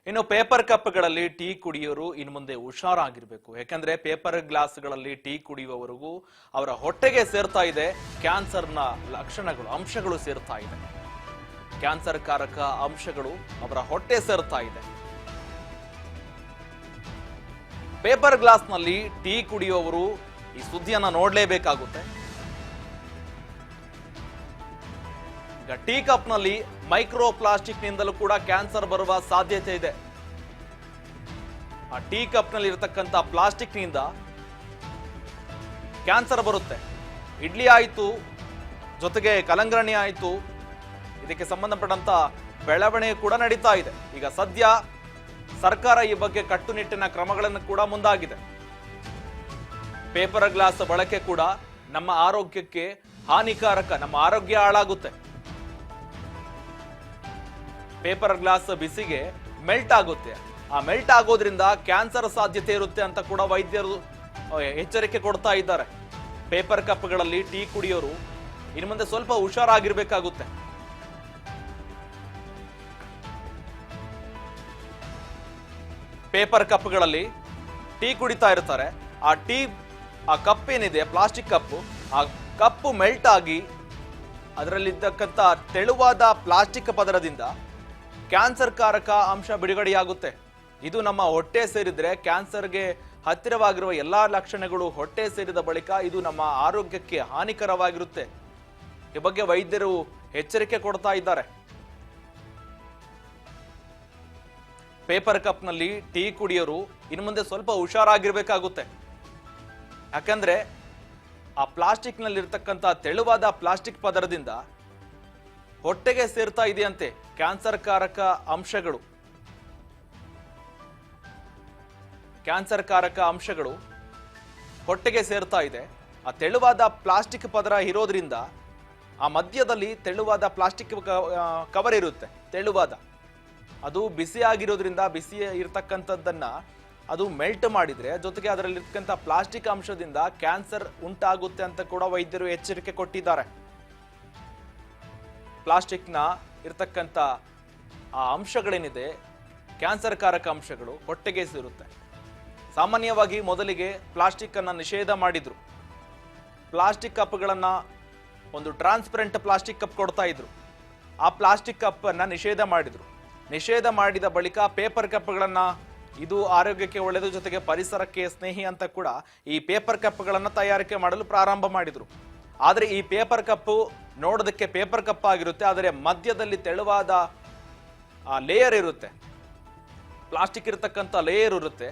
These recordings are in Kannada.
ಇನ್ನು ಪೇಪರ್ ಕಪ್ಗಳಲ್ಲಿ ಟೀ ಕುಡಿಯೋರು ಇನ್ನು ಮುಂದೆ ಹುಷಾರಾಗಿರ್ಬೇಕು. ಯಾಕಂದ್ರೆ ಪೇಪರ್ ಗ್ಲಾಸ್ಗಳಲ್ಲಿ ಟೀ ಕುಡಿಯುವವರೆಗೂ ಅವರ ಹೊಟ್ಟೆಗೆ ಸೇರ್ತಾ ಇದೆ ಕ್ಯಾನ್ಸರ್ನ ಲಕ್ಷಣಗಳು, ಅಂಶಗಳು ಸೇರ್ತಾ ಇದೆ. ಕ್ಯಾನ್ಸರ್ ಕಾರಕ ಅಂಶಗಳು ಅವರ ಹೊಟ್ಟೆ ಸೇರ್ತಾ ಇದೆ. ಪೇಪರ್ ಗ್ಲಾಸ್ನಲ್ಲಿ ಟೀ ಕುಡಿಯುವವರು ಈ ಸುದ್ದಿಯನ್ನ ನೋಡ್ಲೇಬೇಕಾಗುತ್ತೆ. ಈಗ ಟೀ ಕಪ್ನಲ್ಲಿ ಮೈಕ್ರೋ ಪ್ಲಾಸ್ಟಿಕ್ ನಿಂದಲೂ ಕೂಡ ಕ್ಯಾನ್ಸರ್ ಬರುವ ಸಾಧ್ಯತೆ ಇದೆ. ಆ ಟೀ ಕಪ್ನಲ್ಲಿ ಇರತಕ್ಕಂಥ ಪ್ಲಾಸ್ಟಿಕ್ ನಿಂದ ಕ್ಯಾನ್ಸರ್ ಬರುತ್ತೆ. ಇಡ್ಲಿ ಆಯ್ತು, ಜೊತೆಗೆ ಕಲಂಗರಣಿ ಆಯ್ತು, ಇದಕ್ಕೆ ಸಂಬಂಧಪಟ್ಟಂತ ಬೆಳವಣಿಗೆ ಕೂಡ ನಡೀತಾ ಇದೆ. ಈಗ ಸದ್ಯ ಸರ್ಕಾರ ಈ ಬಗ್ಗೆ ಕಟ್ಟುನಿಟ್ಟಿನ ಕ್ರಮಗಳನ್ನು ಕೂಡ ಮುಂದಾಗಿದೆ. ಪೇಪರ್ ಗ್ಲಾಸ್ ಬಳಕೆ ಕೂಡ ನಮ್ಮ ಆರೋಗ್ಯಕ್ಕೆ ಹಾನಿಕಾರಕ, ನಮ್ಮ ಆರೋಗ್ಯ ಹಾಳಾಗುತ್ತೆ. ಪೇಪರ್ ಗ್ಲಾಸ್ ಬಿಸಿಗೆ ಮೆಲ್ಟ್ ಆಗುತ್ತೆ. ಆ ಮೆಲ್ಟ್ ಆಗೋದ್ರಿಂದ ಕ್ಯಾನ್ಸರ್ ಸಾಧ್ಯತೆ ಇರುತ್ತೆ ಅಂತ ಕೂಡ ವೈದ್ಯರು ಎಚ್ಚರಿಕೆ ಕೊಡ್ತಾ ಇದ್ದಾರೆ. ಪೇಪರ್ ಕಪ್ಗಳಲ್ಲಿ ಟೀ ಕುಡಿಯೋರು ಇನ್ನು ಮುಂದೆ ಸ್ವಲ್ಪ ಹುಷಾರಾಗಿರ್ಬೇಕಾಗುತ್ತೆ. ಪೇಪರ್ ಕಪ್ಗಳಲ್ಲಿ ಟೀ ಕುಡಿತಾ ಇರ್ತಾರೆ. ಆ ಕಪ್ ಏನಿದೆ, ಪ್ಲಾಸ್ಟಿಕ್ ಕಪ್ಪು, ಆ ಕಪ್ಪು ಮೆಲ್ಟ್ ಆಗಿ ಅದರಲ್ಲಿದ್ದಕ್ಕಂಥ ತೆಳುವಾದ ಪ್ಲಾಸ್ಟಿಕ್ ಪದರದಿಂದ ಕ್ಯಾನ್ಸರ್ ಕಾರಕ ಅಂಶ ಬಿಡುಗಡೆಯಾಗುತ್ತೆ. ಇದು ನಮ್ಮ ಹೊಟ್ಟೆ ಸೇರಿದ್ರೆ ಕ್ಯಾನ್ಸರ್ಗೆ ಹತ್ತಿರವಾಗಿರುವ ಎಲ್ಲಾ ಲಕ್ಷಣಗಳು ಹೊಟ್ಟೆ ಸೇರಿದ ಬಳಿಕ ಇದು ನಮ್ಮ ಆರೋಗ್ಯಕ್ಕೆ ಹಾನಿಕರವಾಗಿರುತ್ತೆ. ಈ ಬಗ್ಗೆ ವೈದ್ಯರು ಎಚ್ಚರಿಕೆ ಕೊಡ್ತಾ ಇದ್ದಾರೆ. ಪೇಪರ್ ಕಪ್ನಲ್ಲಿ ಟೀ ಕುಡಿಯೋರು ಇನ್ನು ಮುಂದೆ ಸ್ವಲ್ಪ ಹುಷಾರಾಗಿರ್ಬೇಕಾಗುತ್ತೆ. ಯಾಕಂದ್ರೆ ಆ ಪ್ಲಾಸ್ಟಿಕ್ ನಲ್ಲಿ ಇರ್ತಕ್ಕಂಥ ತೆಳುವಾದ ಪ್ಲಾಸ್ಟಿಕ್ ಪದರದಿಂದ ಹೊಟ್ಟೆಗೆ ಸೇರ್ತಾ ಇದೆಯಂತೆ ಕ್ಯಾನ್ಸರ್ ಕಾರಕ ಅಂಶಗಳು. ಕ್ಯಾನ್ಸರ್ ಕಾರಕ ಅಂಶಗಳು ಹೊಟ್ಟೆಗೆ ಸೇರ್ತಾ ಇದೆ. ಆ ತೆಳುವಾದ ಪ್ಲಾಸ್ಟಿಕ್ ಪದರ ಇರೋದ್ರಿಂದ ಆ ಮಧ್ಯದಲ್ಲಿ ತೆಳುವಾದ ಪ್ಲಾಸ್ಟಿಕ್ ಕವರ್ ಇರುತ್ತೆ. ತೆಳುವಾದ ಅದು ಬಿಸಿ ಆಗಿರೋದ್ರಿಂದ ಬಿಸಿ ಇರತಕ್ಕಂಥದ್ದನ್ನ ಅದು ಮೆಲ್ಟ್ ಮಾಡಿದ್ರೆ ಜೊತೆಗೆ ಅದರಲ್ಲಿರ್ತಕ್ಕಂಥ ಪ್ಲಾಸ್ಟಿಕ್ ಅಂಶದಿಂದ ಕ್ಯಾನ್ಸರ್ ಉಂಟಾಗುತ್ತೆ ಅಂತ ಕೂಡ ವೈದ್ಯರು ಎಚ್ಚರಿಕೆ ಕೊಟ್ಟಿದ್ದಾರೆ. ಪ್ಲಾಸ್ಟಿಕ್ನ ಇರ್ತಕ್ಕಂಥ ಆ ಅಂಶಗಳೇನಿದೆ, ಕ್ಯಾನ್ಸರ್ ಕಾರಕ ಅಂಶಗಳು ಹೊಟ್ಟೆಗೆ ಸೇರುತ್ತೆ. ಸಾಮಾನ್ಯವಾಗಿ ಮೊದಲಿಗೆ ಪ್ಲಾಸ್ಟಿಕ್ ಅನ್ನ ನಿಷೇಧ ಮಾಡಿದ್ರು. ಪ್ಲಾಸ್ಟಿಕ್ ಕಪ್ಗಳನ್ನ ಒಂದು ಟ್ರಾನ್ಸ್ಪರೆಂಟ್ ಪ್ಲಾಸ್ಟಿಕ್ ಕಪ್ ಕೊಡ್ತಾ ಇದ್ರು. ಆ ಪ್ಲಾಸ್ಟಿಕ್ ಕಪ್ ಅನ್ನ ನಿಷೇಧ ಮಾಡಿದ್ರು. ನಿಷೇಧ ಮಾಡಿದ ಬಳಿಕ ಪೇಪರ್ ಕಪ್ಗಳನ್ನ, ಇದು ಆರೋಗ್ಯಕ್ಕೆ ಒಳ್ಳೆಯದು ಜೊತೆಗೆ ಪರಿಸರಕ್ಕೆ ಸ್ನೇಹಿ ಅಂತ ಕೂಡ ಈ ಪೇಪರ್ ಕಪ್ಗಳನ್ನ ತಯಾರಿಕೆ ಮಾಡಲು ಪ್ರಾರಂಭ ಮಾಡಿದ್ರು. ಆದರೆ ಈ ಪೇಪರ್ ಕಪ್ಪು ನೋಡೋದಕ್ಕೆ ಪೇಪರ್ ಕಪ್ ಆಗಿರುತ್ತೆ, ಆದರೆ ಮಧ್ಯದಲ್ಲಿ ತೆಳುವಾದ ಆ ಲೇಯರ್ ಇರುತ್ತೆ, ಪ್ಲಾಸ್ಟಿಕ್ ಇರತಕ್ಕಂಥ ಲೇಯರ್ ಇರುತ್ತೆ.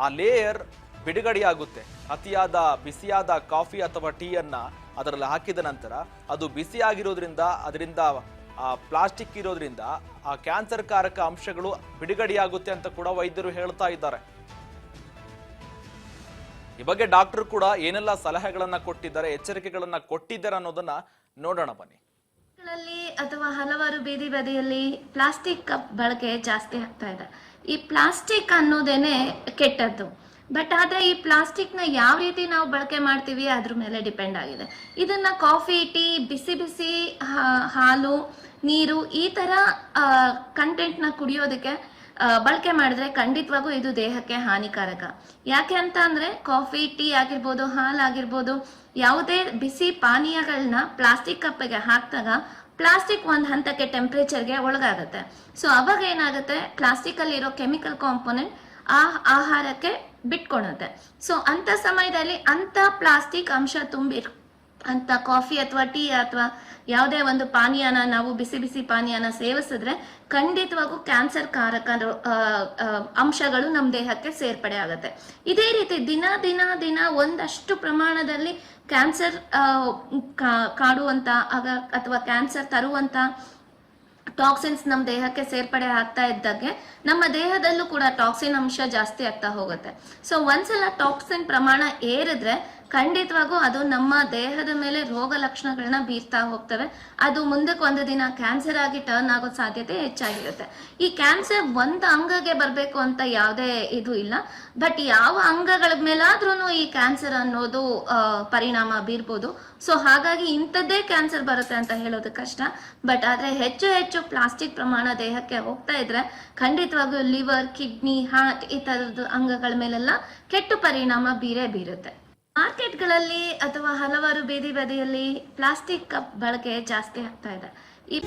ಆ ಲೇಯರ್ ಬಿಡುಗಡೆಯಾಗುತ್ತೆ. ಅತಿಯಾದ ಬಿಸಿಯಾದ ಕಾಫಿ ಅಥವಾ ಟೀಯನ್ನ ಅದರಲ್ಲಿ ಹಾಕಿದ ನಂತರ ಅದು ಬಿಸಿಯಾಗಿರೋದ್ರಿಂದ, ಅದರಿಂದ ಆ ಪ್ಲಾಸ್ಟಿಕ್ ಇರೋದ್ರಿಂದ ಆ ಕ್ಯಾನ್ಸರ್ ಕಾರಕ ಅಂಶಗಳು ಬಿಡುಗಡೆಯಾಗುತ್ತೆ ಅಂತ ಕೂಡ ವೈದ್ಯರು ಹೇಳ್ತಾ ಇದ್ದಾರೆ. ಈ ಬಗ್ಗೆ ಡಾಕ್ಟರ್ ಕೂಡ ಏನೆಲ್ಲ ಸಲಹೆಗಳನ್ನ ಕೊಟ್ಟಿದ್ದಾರೆ, ಎಚ್ಚರಿಕೆಗಳನ್ನ ಕೊಟ್ಟಿದ್ದಾರೆ ಅನ್ನೋದನ್ನ ನೋಡೋಣ ಬನ್ನಿ. ಅಥವಾ ಹಲವಾರು ಬೀದಿ ಬದಿಯಲ್ಲಿ ಪ್ಲಾಸ್ಟಿಕ್ ಕಪ್ ಬಳಕೆ ಜಾಸ್ತಿ ಆಗ್ತಾ ಇದೆ. ಈ ಪ್ಲಾಸ್ಟಿಕ್ ಅನ್ನೋದೇನೆ ಕೆಟ್ಟದ್ದು. ಬಟ್ ಆದರೆ ಈ ಪ್ಲಾಸ್ಟಿಕ್ನ ಯಾವ ರೀತಿ ನಾವು ಬಳಕೆ ಮಾಡ್ತೀವಿ ಅದ್ರ ಮೇಲೆ ಡಿಪೆಂಡ್ ಆಗಿದೆ. ಇದನ್ನ ಕಾಫಿ, ಟೀ, ಬಿಸಿ ಬಿಸಿ ಹಾಲು, ನೀರು ಈ ಥರ ಕಂಟೆಂಟ್ನ ಕುಡಿಯೋದಕ್ಕೆ ಬಳಕೆ ಮಾಡಿದ್ರೆ ಖಂಡಿತವಾಗೂ ಇದು ದೇಹಕ್ಕೆ ಹಾನಿಕಾರಕ. ಯಾಕೆ ಅಂತ ಅಂದರೆ ಕಾಫಿ, ಟೀ ಆಗಿರ್ಬೋದು, ಹಾಲು ಆಗಿರ್ಬೋದು, ಯಾವುದೇ ಬಿಸಿ ಪಾನೀಯಗಳನ್ನ ಪ್ಲಾಸ್ಟಿಕ್ ಕಪ್ಪಿಗೆ ಹಾಕಿದಾಗ ಪ್ಲಾಸ್ಟಿಕ್ ಒಂದು ಹಂತಕ್ಕೆ ಟೆಂಪ್ರೇಚರ್ಗೆ ಒಳಗಾಗುತ್ತೆ. ಸೊ ಅವಾಗ ಏನಾಗುತ್ತೆ, ಪ್ಲಾಸ್ಟಿಕಲ್ಲಿರೋ ಕೆಮಿಕಲ್ ಕಾಂಪೋನೆಂಟ್ ಆ ಆಹಾರಕ್ಕೆ ಬಿಟ್ಕೊಳುತ್ತೆ. ಸೊ ಅಂಥ ಸಮಯದಲ್ಲಿ ಅಂಥ ಪ್ಲಾಸ್ಟಿಕ್ ಅಂಶ ತುಂಬಿರೋ ಅಂತ ಕಾಫಿ ಅಥವಾ ಟೀ ಅಥವಾ ಯಾವುದೇ ಒಂದು ಪಾನೀಯನ ನಾವು ಬಿಸಿ ಬಿಸಿ ಪಾನೀಯನ ಸೇವಿಸಿದ್ರೆ ಖಂಡಿತವಾಗೂ ಕ್ಯಾನ್ಸರ್ ಕಾರಕ ಅಂಶಗಳು ನಮ್ಮ ದೇಹಕ್ಕೆ ಸೇರ್ಪಡೆ ಆಗುತ್ತೆ. ಇದೇ ರೀತಿ ದಿನ ದಿನ ದಿನ ಒಂದಷ್ಟು ಪ್ರಮಾಣದಲ್ಲಿ ಕ್ಯಾನ್ಸರ್ ಕಾಡುವಂತ ಅಥವಾ ಕ್ಯಾನ್ಸರ್ ತರುವಂತ ಟಾಕ್ಸಿನ್ಸ್ ನಮ್ಮ ದೇಹಕ್ಕೆ ಸೇರ್ಪಡೆ ಆಗ್ತಾ ಇದ್ದಾಗೆ ನಮ್ಮ ದೇಹದಲ್ಲೂ ಕೂಡ ಟಾಕ್ಸಿನ್ ಅಂಶ ಜಾಸ್ತಿ ಆಗ್ತಾ ಹೋಗುತ್ತೆ. ಸೊ ಒಂದ್ಸಲ ಟಾಕ್ಸಿನ್ ಪ್ರಮಾಣ ಏರಿದ್ರೆ ಖಂಡಿತವಾಗೂ ಅದು ನಮ್ಮ ದೇಹದ ಮೇಲೆ ರೋಗ ಲಕ್ಷಣಗಳನ್ನ ಬೀರ್ತಾ ಹೋಗ್ತವೆ. ಅದು ಮುಂದಕ್ಕೆ ಒಂದು ದಿನ ಕ್ಯಾನ್ಸರ್ ಆಗಿ ಟರ್ನ್ ಆಗೋ ಸಾಧ್ಯತೆ ಹೆಚ್ಚಾಗಿರುತ್ತೆ. ಈ ಕ್ಯಾನ್ಸರ್ ಒಂದು ಅಂಗಗೆ ಬರಬೇಕು ಅಂತ ಯಾವುದೇ ಇದು ಇಲ್ಲ, ಬಟ್ ಯಾವ ಅಂಗಗಳ ಮೇಲಾದ್ರೂ ಈ ಕ್ಯಾನ್ಸರ್ ಅನ್ನೋದು ಪರಿಣಾಮ ಬೀರ್ಬೋದು. ಸೊ ಹಾಗಾಗಿ ಇಂಥದ್ದೇ ಕ್ಯಾನ್ಸರ್ ಬರುತ್ತೆ ಅಂತ ಹೇಳೋದು ಕಷ್ಟ. ಬಟ್ ಆದರೆ ಹೆಚ್ಚು ಹೆಚ್ಚು ಪ್ಲಾಸ್ಟಿಕ್ ಪ್ರಮಾಣ ದೇಹಕ್ಕೆ ಹೋಗ್ತಾ ಇದ್ರೆ ಖಂಡಿತವಾಗೂ ಲಿವರ್, ಕಿಡ್ನಿ, ಹಾರ್ಟ್ ಈ ಥರದ್ದು ಅಂಗಗಳ ಮೇಲೆಲ್ಲ ಕೆಟ್ಟ ಪರಿಣಾಮ ಬೀರುತ್ತೆ. ಮಾರ್ಕೆಟ್ಗಳಲ್ಲಿ ಅಥವಾ ಹಲವಾರು ಬೀದಿ ಬದಿಯಲ್ಲಿ ಪ್ಲಾಸ್ಟಿಕ್ ಕಪ್ ಬಳಕೆ ಜಾಸ್ತಿ ಆಗ್ತಾ ಇದೆ. ಈ